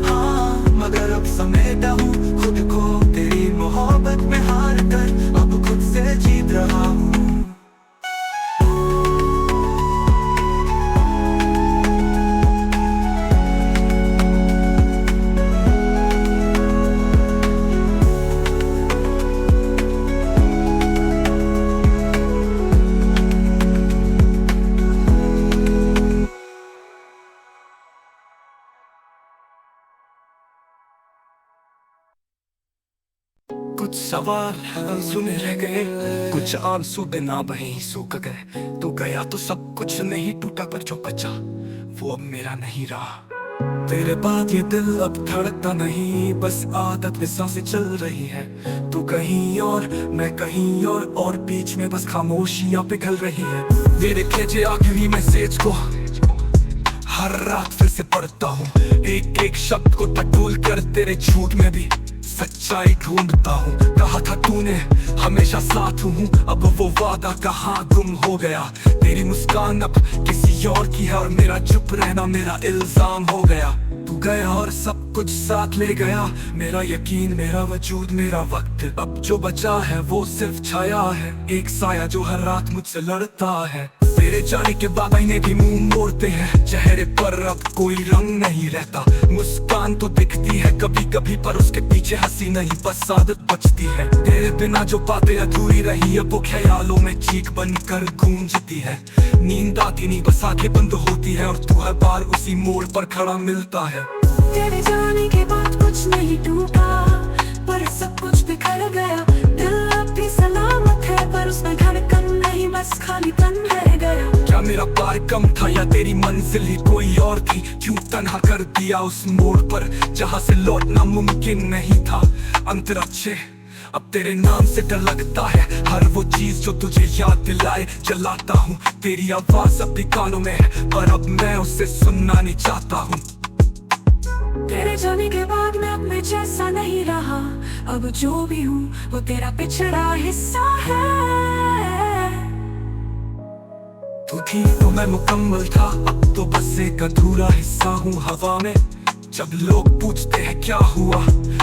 हाँ, मगर अब समेटा हूँ खुद को तेरी मोहब्बत में हार कर, अब खुद से जीत रहा हूँ। कुछ सवाल सुने रह गए, कुछ आंसू बिना बहे सूख गए। तू गया तो सब कुछ नहीं टूटा, पर जो बचा वो अब मेरा नहीं रहा। तेरे बाद ये दिल अब धड़कता नहीं, बस आदत में सांसें चल रही है। तू कहीं और मैं कहीं और बीच में बस खामोशियां पिघल रही है। तेरे भेजे आखिरी मैसेज को हर रात फिर से पढ़ता हूँ, एक एक शब्द को टटोल कर तेरे झूठ में भी सच्चाई ढूंढता हूँ। कहा था तूने हमेशा साथ हूँ, अब वो वादा कहाँ गुम हो गया। तेरी मुस्कान अब किसी और की है और मेरा चुप रहना मेरा इल्जाम हो गया। तू गया और सब कुछ साथ ले गया, मेरा यकीन मेरा वजूद मेरा वक्त। अब जो बचा है वो सिर्फ छाया है, एक साया जो हर रात मुझसे लड़ता है। तेरे जाने के बाद आईने भी मुंह मोड़ते हैं, चेहरे पर अब कोई रंग नहीं रहता। मुस्कान तो दिखती है कभी कभी पर उसके पीछे हंसी नहीं बस आदत बचती है। तेरे बिना जो बातें अधूरी रही अब वो ख्यालों में चीख बनकर गूंजती है। नींद आती नहीं बस आंखें बंद होती है और तू हर बार उसी मोड़ पर खड़ा मिलता है। तेरे जाने के बाद कुछ नहीं टूटा पर सब कुछ बिखर गया। दिल अब भी सलामत है पर उसमें धड़कन नहीं, बस खालीपन रह गया। क्या मेरा प्यार कम था या तेरी मंजिल ही कोई और थी? क्यों तन्हा कर दिया उस मोड़ पर जहाँ से लौटना मुमकिन नहीं था। अंतरिक्ष अब तेरे नाम से डर लगता है, हर वो चीज जो तुझे याद दिलाए जलाता हूँ। तेरी आवाज अब भी कानों में है पर अब मैं उसे सुनना नहीं चाहता हूँ। तेरे जाने के बाद मैं अपने जैसा नहीं रहा, अब जो भी हूँ वो तेरा पिछड़ा हिस्सा है। तू थी तो मैं मुकम्मल था, अब तो बस एक अधूरा हिस्सा हूँ हवा में। जब लोग पूछते हैं क्या हुआ,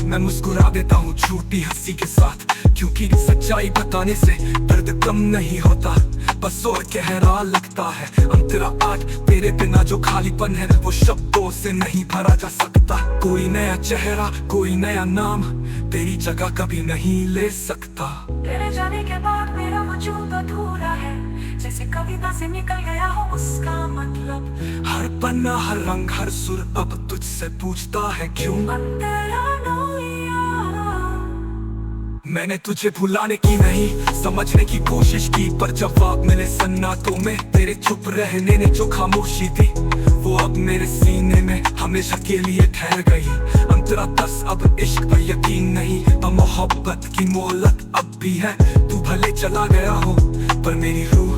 मैं मुस्कुरा देता हूँ झूठी हंसी के साथ, क्योंकि सच्चाई बताने से दर्द कम नहीं होता, बस और गहरा लगता है। अंतरा आज तेरे बिना जो खालीपन है वो शब्दों से नहीं भरा जा सकता। कोई नया चेहरा कोई नया नाम तेरी जगह कभी नहीं ले सकता। तेरे जाने के बाद मेरा वजूद अधूरा है, जैसे कविता से निकल गया हो उसका मतलब। हर पन्ना हर रंग हर सुर अब तुझसे पूछता है क्यों। अंतरा नोया मैंने तुझे भुलाने की नहीं समझने की कोशिश की, पर जवाब मिले सन्नाटों में। तेरे चुप रहने ने जो खामोशी थी वो अब मेरे सीने में हमेशा के लिए ठहर गई। अंतरा दस अब इश्क पर यकीन नहीं, अब मोहब्बत की मोहलत अब भी है। तू भले चला गया हो पर मेरी रूह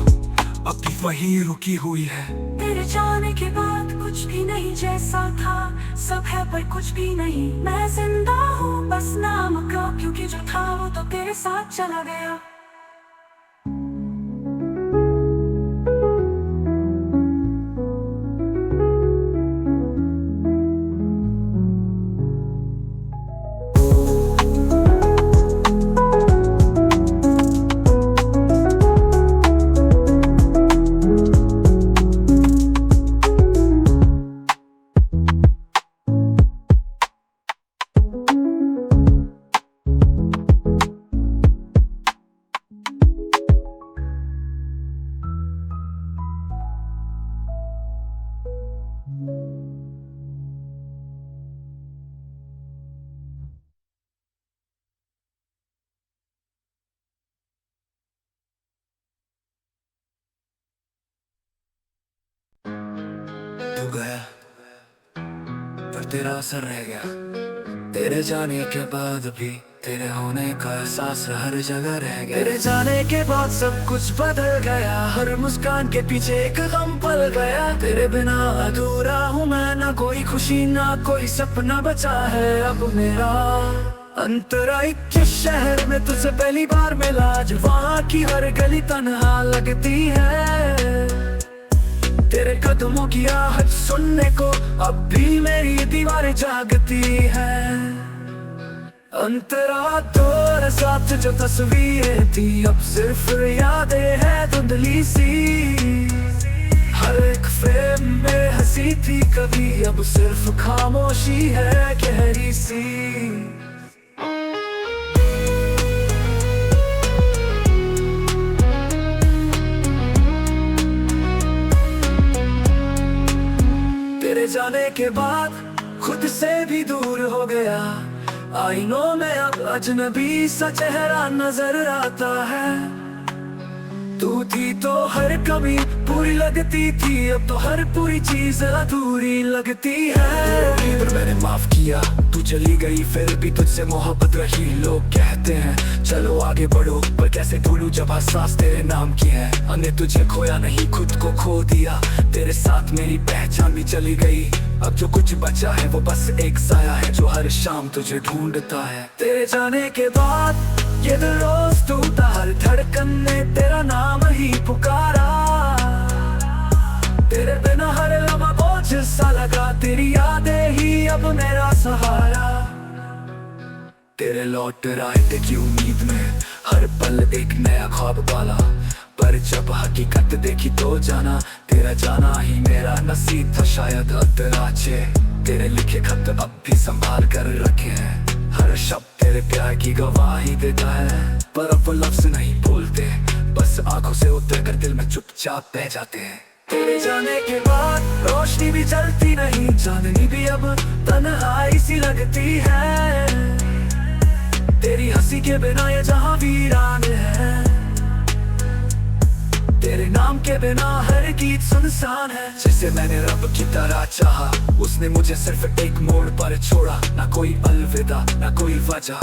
अब भी वहीं रुकी हुई है। तेरे जाने के बाद कुछ भी नहीं जैसा था, सब है पर कुछ भी नहीं। मैं जिंदा हूँ बस नाम का, क्योंकि जो था वो तो तेरे साथ चला गया। तू गया पर तेरा असर रह गया। तेरे जाने के बाद भी तेरे होने का एहसास हर जगह रह गया। तेरे जाने के बाद सब कुछ बदल गया, हर मुस्कान के पीछे एक गम पल गया। तेरे बिना अधूरा हूँ मैं, ना कोई खुशी ना कोई सपना बचा है अब मेरा। अंतराई के शहर में तुझसे पहली बार मिला, आज वहाँ की हर गली तन्हा लगती है। तेरे कदमों की आहट सुनने को अब भी मेरी दीवारें जागती है। अंतरा तो साथ जो तस्वीरें थी अब सिर्फ यादें हैं धुंधली सी। हर एक फ्रेम में हंसी थी कभी, अब सिर्फ खामोशी है गहरी सी। तेरे जाने के बाद खुद से भी दूर हो गया, आईनों में अब अजनबी सा चेहरा नजर आता है। तू थी तो हर कमी पूरी लगती थी, अब तो हर पूरी चीज अधूरी लगती है। पर मैंने माफ किया, तू चली गई फिर भी तुझसे मोहब्बत रही। लोग कहते हैं चलो आगे बढ़ो, पर कैसे भूलूं जब एहसास तेरे नाम की है। हमने तुझे खोया नहीं खुद को खो दिया, तेरे साथ मेरी पहचान भी चली गई। अब जो कुछ बचा है वो बस एक साया है जो हर शाम तुझे ढूंढता है। तेरे जाने के बाद ये दिल रोज टूटा, हर धड़कन ने तेरा नाम ही पुकारा। तेरे बिना हर लम्हा बोझ सा लगा, तेरी यादें ही अब मेरा सहारा। तेरे लौट आए थे की उम्मीद में, हर पल एक नया ख्वाब पाला। पर जब हकीकत देखी तो जाना, तेरा जाना ही मेरा नसीब था शायद। अतराचे तेरे लिखे खत अब भी संभाल कर रखे हैं, हर शब्द तेरे प्यार की गवाही देता है। पर अब वो लफ्ज नहीं बोलते, बस आंखों से उतर कर दिल में चुपचाप बह जाते हैं। तेरे जाने के बाद रोशनी भी जलती नहीं, चांदनी भी अब तन्हाई सी लगती है। तेरी हंसी के बिना ये जहां वीरान है, तेरे नाम के बिना हर गीत सुनसान है। जिसे मैंने रब की तरह चाहा, उसने मुझे सिर्फ एक मोड़ पर छोड़ा। ना कोई अलविदा ना कोई वजह,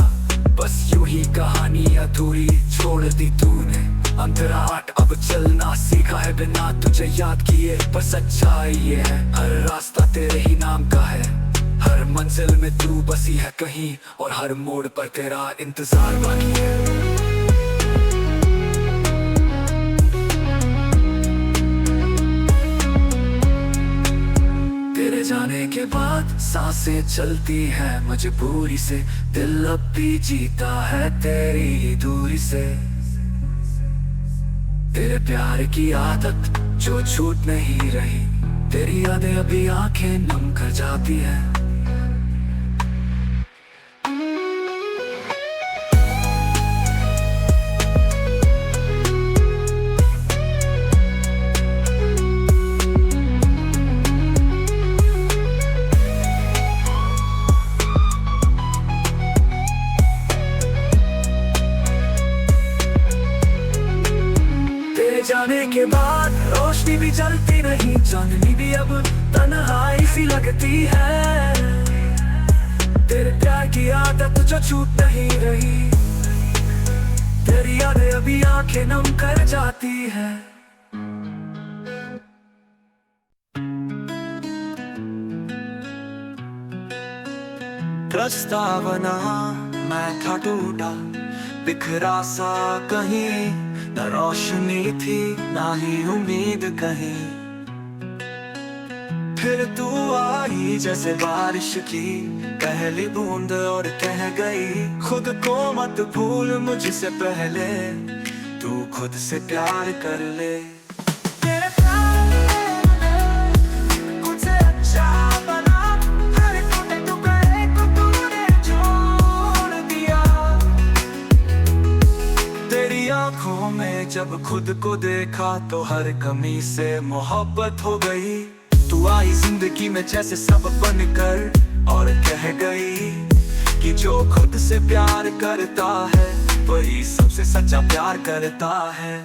बस यूं ही कहानी अधूरी छोड़ दी तूने। अंतराट अब चलना सीखा है बिना तुझे याद किए, पर सच्चाई ये है हर रास्ता तेरे ही नाम का है। हर मंजिल में तू बसी है कहीं, और हर मोड़ पर तेरा इंतजार बाकी है। तेरे जाने के बाद सांसें चलती है मजबूरी से, दिल अब भी जीता है तेरी दूरी से। तेरे प्यार की आदत जो छूट नहीं रही, तेरी यादें अभी आंखें नम कर जाती है। जाने के बाद रोशनी भी जलती नहीं, चांदनी भी अब तन्हाई सी लगती है। तेरे प्यार की आदत जो छूट नहीं रही, तेरी यादें अभी आंखें नम कर जाती है। रास्ता बना मैं था टूटा, बिखरा सा कहीं, न रोशनी थी ना ही उम्मीद कहीं। फिर तू आई जैसे बारिश की पहली बूंद और कह गई, खुद को मत भूल मुझसे पहले, तू खुद से प्यार कर ले। तेरे प्यार ने कुछ अच्छा बना, हर टूटे टुकड़े को तूने जोड़ दिया। तेरी आंखों में जब खुद को देखा तो हर कमी से मोहब्बत हो गई। तू आई जिंदगी में जैसे सब बन कर और कह गई कि जो खुद से प्यार करता है वही सबसे सच्चा प्यार करता है।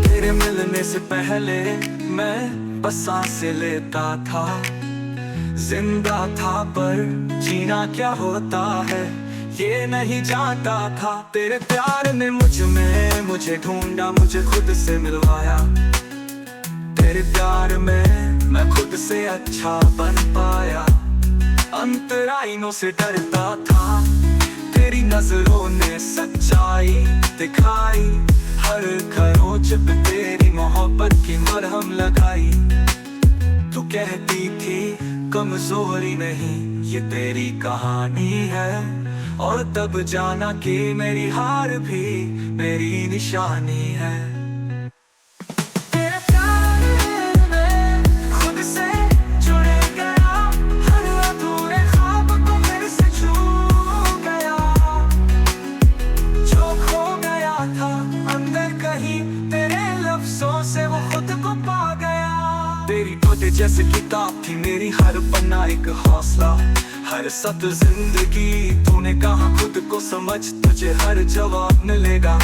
तेरे मिलने से पहले मैं बस सांसें लेता था, जिंदा था पर जीना क्या होता है ये नहीं जानता था। तेरे प्यार ने मुझे ढूंढा, मुझे खुद से मिलवाया। तेरे प्यार में मैं खुद से अच्छा बन पाया। अंतराइनों से डरता था, तेरी नजरों ने सच्चाई दिखाई। हर खरोंच पे तेरी मोहब्बत की मरहम लगाई। तू कहती थी कमजोरी नहीं ये तेरी कहानी है, और तब जाना कि मेरी हार भी मेरी निशानी है। तेरे प्यार में खुद से जुड़ गया, हर अधूरे ख्वाब को फिर से छू गया। जो खो गया था अंदर कहीं, तेरे लफ्जों से वो खुद को पा गया। तेरी बातें जैसे किताब थी मेरी, हर पन्ना एक हौसला, हर सत्र जिंदगी। तूने कहा खुद को समझ, तुझे हर जवाब मिलेगा।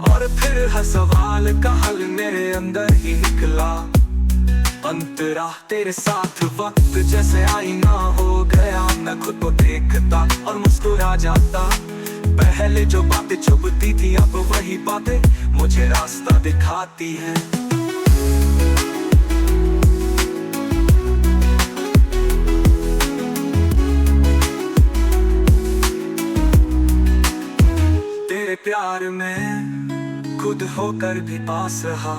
और फिर हर सवाल का हल मेरे अंदर ही निकला। अंतरा तेरे साथ वक्त जैसे आईना हो गया। मैं खुद को देखता और मुस्कुरा जाता। पहले जो बातें चुभती थी अब वही बातें मुझे रास्ता दिखाती है। तेरे प्यार में खुद होकर भी पास रहा।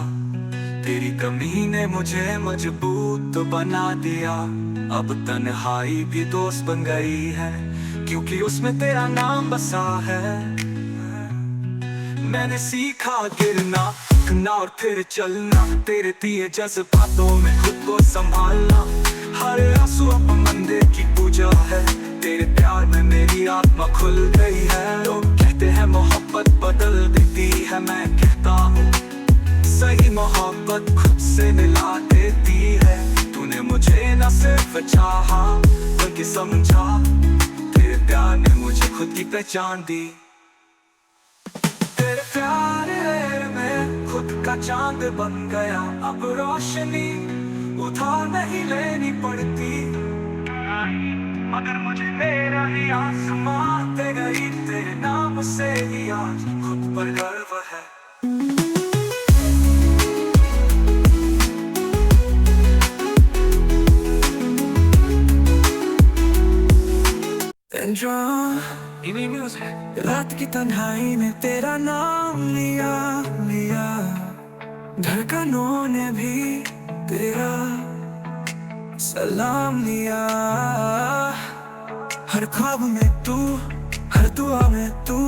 तेरी कमी ने मुझे मजबूत बना दिया। अब तन्हाई भी दोस्त बन गई है, क्योंकि उसमें तेरा नाम बसा है। मैंने सीखा गिरना और फिर चलना, तेरे दिए जज्बातों में खुद को संभालना। हर आंसू अब मंदिर की पूजा है। तेरे प्यार में मेरी आत्मा खुल गई है। लोग कहते हैं मोहब्बत बदल देती है, मैं कहता हूँ सही मोहब्बत खुद से मिला देती है। तूने मुझे न सिर्फ चाहा बल्कि समझा। तेरे प्यार ने मुझे खुद की पहचान दी। तेरे प्यार में खुद का चांद बन गया। अब रोशनी उधार नहीं लेनी पड़ती, मगर मुझे मेरा ही आसमां दे गई। तेरे नाम से ही आज खुद पर गर्व है। रात की तन्हाई में तेरा नाम लिया लिया। धड़कनों ने भी तेरा सलाम लिया। हर ख्वाब में तू, हर दुआ में तू,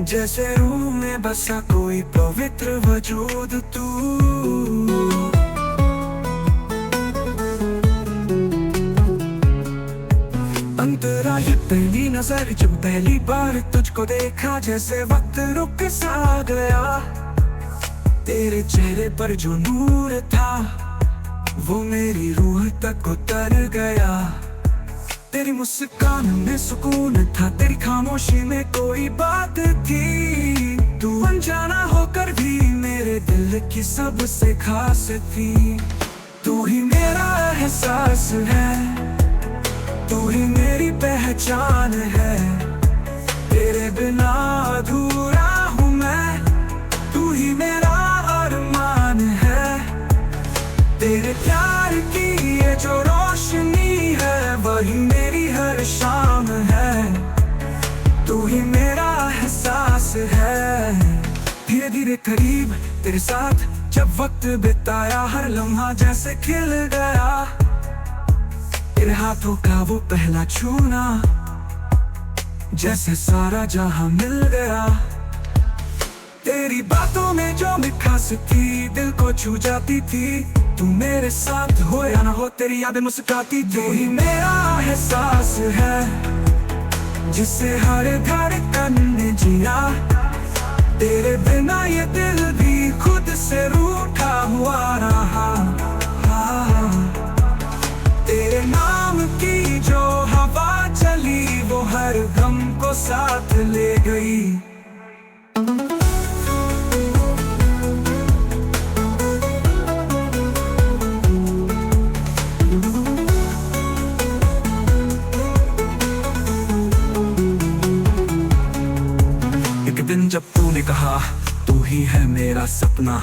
जैसे रूह में बसा कोई पवित्र वजूद तू। अंतरा ये पहली नजर जब पहली बार तुझको देखा, जैसे वक्त रुक सा गया। तेरे चेहरे पर जो नूर था वो मेरी रूह तक उतर गया। तेरी मुस्कान में सुकून था, तेरी खामोशी में कोई बात थी। तू अनजाना होकर भी मेरे दिल की सबसे खास थी। तू ही मेरा एहसास है, तू ही मेरी पहचान है। तेरे बिना अधूरा हूँ मैं, तेरे करीब तेरे साथ जब वक्त बिताया, हर लम्हा जैसे खिल गया। तेरे हाथों का वो पहला छूना, जैसे सारा जहां मिल गया। तेरी बातों में जो मिठास थी, दिल को छू जाती थी। तू मेरे साथ हो या ना हो, तेरी यादें मुस्कुराती थी। तू ही मेरा एहसास है, जिसे हर धड़कन ने जिया। तेरे बिना ये दिल भी खुद से रूठा हुआ रहा। तेरे नाम की जो हवा चली, वो हर गम को साथ ले गई। एक दिन जब तूने कहा तू ही है मेरा सपना,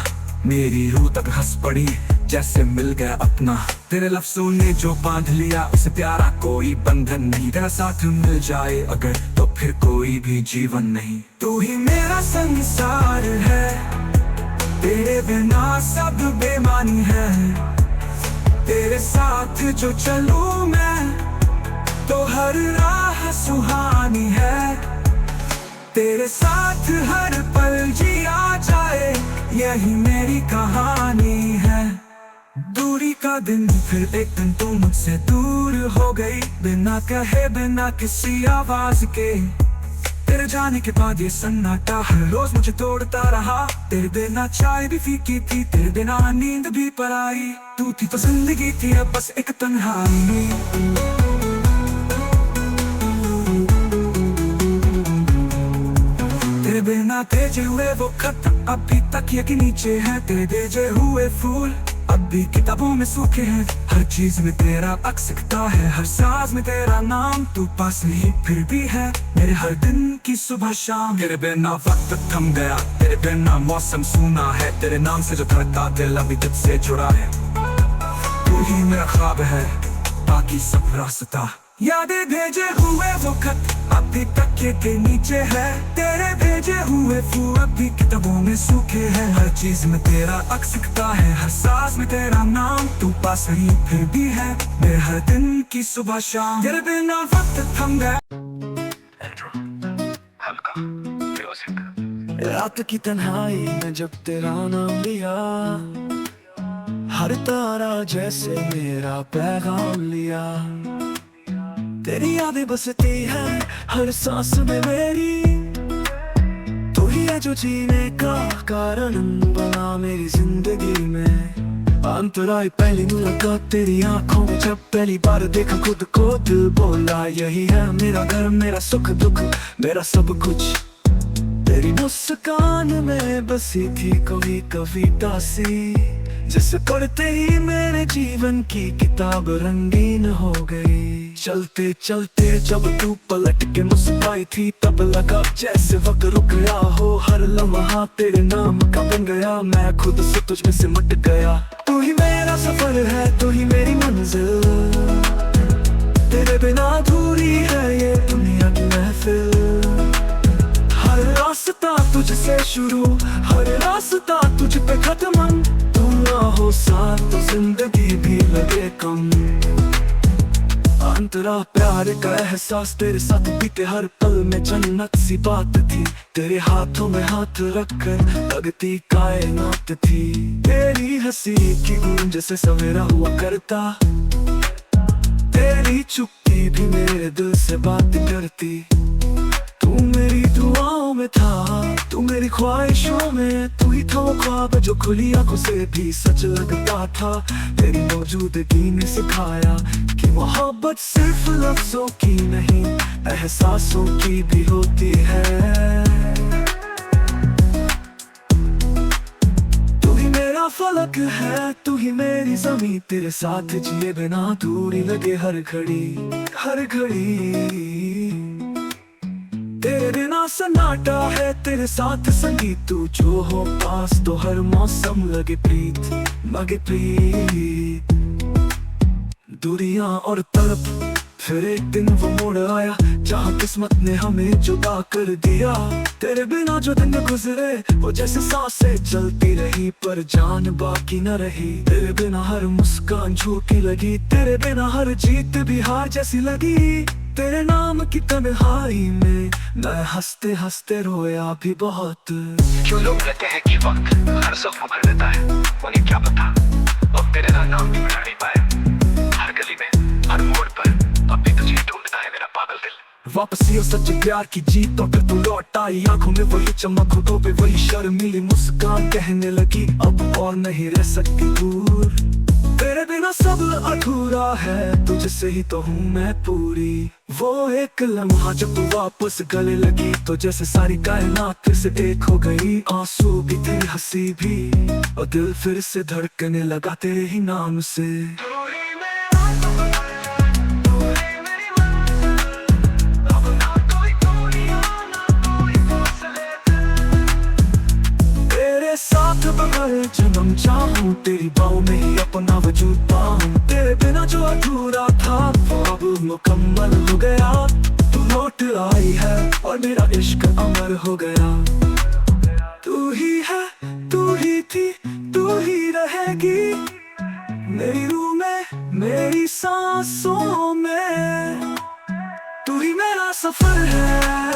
मेरी रूह तक हंस पड़ी जैसे मिल गया अपना। तेरे लफ्ज़ों ने जो बांध लिया, उससे प्यारा कोई बंधन नहीं। तेरा साथ मिल जाए अगर, तो फिर कोई भी जीवन नहीं। तू ही मेरा संसार है, तेरे बिना सब बेमानी है। तेरे साथ जो चलूं मैं, तो हर राह सुहानी है। तेरे साथ हर पल जिया जाए, यही मेरी कहानी है। दूरी का दिन फिर एक दिन तू मुझसे दूर हो गई, बिना कहे बिना किसी आवाज के। तेरे जाने के बाद ये सन्नाटा हर रोज मुझे तोड़ता रहा। तेरे बिना चाय भी फीकी थी, तेरे बिना नींद भी पराई। तू थी तो जिंदगी थी अब बस एक तन्हाई। तेरे बिना भेजे हुए वो खत अभी तक ये के नीचे है। तेरे भेजे हुए फूल अब भी किताबों में सूखे हैं। हर चीज में तेरा अक्स दिखता है, हर सांस में तेरा नाम। तू पास नहीं फिर भी है मेरे हर दिन की सुबह शाम। तेरे बिना वक्त थम गया, तेरे बिना मौसम सूना है। तेरे नाम से जो धड़कता दिल अभी तुझसे जुड़ा है। तू ही मेरा ख्वाब है, बाकी सब रास्ता। यादें भेजे हुए वो खत अभी तक के नीचे है। तेरे भेजे हुए फूल अभी किताबों में सूखे हैं। हर चीज में तेरा अक्स दिखता है, हर सांस में तेरा नाम। तू पास नहीं फिर भी है मेरे हर दिन की सुबह शाम। तेरे बिना वक्त थम गया। रात की तन्हाई में जब तेरा नाम लिया, हर तारा जैसे मेरा पैगाम लिया। तेरी यादें बसती है हर सांस में मेरी। तू ही है जो जीने का कारण बना मेरी जिंदगी में। अंतराय पहली मुलाकात तेरी आंखों में जब पहली बार देखा खुद को, दिल बोला यही है मेरा घर, मेरा सुख दुख, मेरा सब कुछ। तेरी मुस्कान में बसी थी कोई कविता सी, जिसे पढ़ते ही मेरे जीवन की किताब रंगीन हो गई। चलते चलते जब तू पलट के मुस्कुराई थी, तब लगा जैसे वक्त रुक गया हो। हर लम्हा तेरे नाम का बन गया, मैं खुद से तुझ में सिमट गया। तू ही मेरा सफर है, तू ही मेरी मंजिल। तेरे बिना अधूरी है ये दुनिया की महफिल। हर रास्ता तुझसे शुरू, हर रास्ता तुझ पे खत्म। तू ना हो साथ तो जिंदगी भी लगे कम। अंतरा प्यार का एहसास तेरे साथ बीते हर पल में जन्नत सी बात थी। तेरे हाथों में हाथ रखकर लगती कायनात थी। तेरी हंसी की गूंज से सवेरा हुआ करता, तेरी चुप्पी भी मेरे दिल से बात करती। तू मेरी दुआओं में था, तू मेरी ख्वाहिशों में। तू ही था वो ख्वाब जो खुली आंखों से भी सच लगता था। तेरी मौजूदगी ने सिखाया कि मोहब्बत सिर्फ लफ्जों की नहीं, एहसासों की भी होती है। तू ही मेरा फलक है, तू ही मेरी ज़मीं। तेरे साथ जिए बिना दूरी लगे हर घड़ी, हर घड़ी। तेरे बिना सन्नाटा है, तेरे साथ संगीत। तू जो हो पास तो हर मौसम लगे प्रीत, लगे प्रीत। दूरियां और तड़प फिर एक दिन वो मोड़ आया जहाँ किस्मत ने हमें जुदा कर दिया। तेरे बिना जो दिन गुजरे वो जैसे सांसें चलती रही पर जान बाकी न रही। तेरे बिना हर मुस्कान झूठी लगी, तेरे बिना हर जीत भी हार जैसी लगी। तेरे नाम की तन्हाई में मैं हंसते हंसते रोया भी बहुत। क्यों लोग कहते हैं कि वक्त हर जख्म भर देता है, उन्हें क्या पता अब तेरे नाम भी मिटा नहीं पाए। हर गली में हर मोड़ पर अब भी तुझे ढूंढता है मेरा पागल दिल। वापसी हो सच्चे प्यार की जीत और फिर तू लौट आई। आंखों में वही चमक, होठों पे वही शर्मीली मुस्कान, कहने लगी अब और नहीं रह सकती दूर। तेरे बिना सब अधूरा है, तुझसे ही तो हूँ मैं पूरी। वो एक लम्हा जब तू वापस गले लगी तो जैसे सारी कायनात फिर से एक हो गई। आंसू भी थे, हंसी भी, और दिल फिर से धड़कने लगा तेरे ही नाम से। साथ बगैर जन्म चाहूं, तेरी बाहों में ही अपना वजूद पाऊं। तेरे बिना जो अधूरा था वो अब मुकम्मल हो गया। तू लौट आई है और मेरा इश्क अमर हो गया। तू ही है, तू ही थी, तू ही रहेगी मेरी रूह में, मेरी सांसों में। तू ही मेरा सफर है।